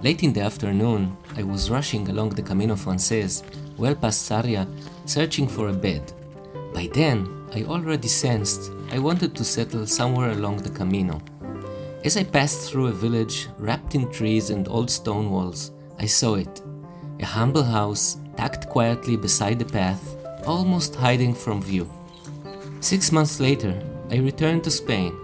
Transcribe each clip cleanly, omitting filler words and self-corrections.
Late in the afternoon, I was rushing along the Camino Francés, well past Sarria, searching for a bed. By then, I already sensed I wanted to settle somewhere along the Camino. As I passed through a village wrapped in trees and old stone walls, I saw it. A humble house tucked quietly beside the path, almost hiding from view. 6 months later, I returned to Spain.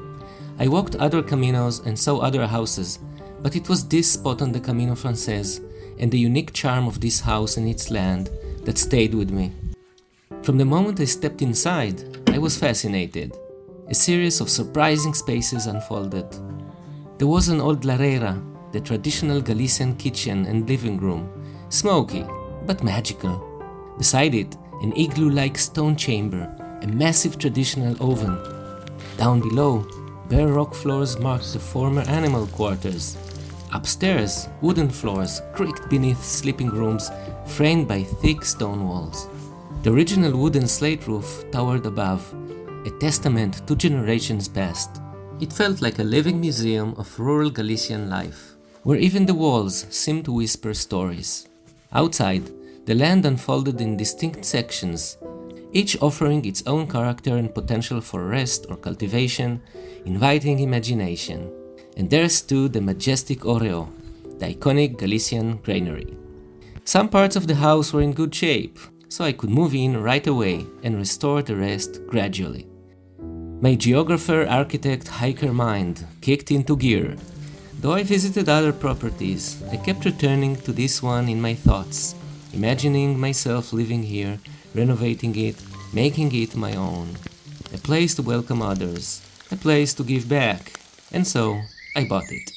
I walked other caminos and saw other houses, but it was this spot on the Camino Francés and the unique charm of this house and its land that stayed with me. From the moment I stepped inside, I was fascinated. A series of surprising spaces unfolded. There was an old lareira, the traditional Galician kitchen and living room, smoky but magical. Beside it, an igloo-like stone chamber, a massive traditional oven. Down below, bare rock floors marked the former animal quarters. Upstairs, wooden floors creaked beneath sleeping rooms framed by thick stone walls. The original wooden slate roof towered above, a testament to generations past. It felt like a living museum of rural Galician life, where even the walls seemed to whisper stories. Outside, the land unfolded in distinct sections, each offering its own character and potential for rest or cultivation, inviting imagination. And there stood the majestic Oreo, the iconic Galician granary. Some parts of the house were in good shape, so I could move in right away and restore the rest gradually. My geographer, architect, hiker mind kicked into gear. Though I visited other properties, I kept returning to this one in my thoughts, imagining myself living here, renovating it, making it my own. A place to welcome others, a place to give back, and so I bought it.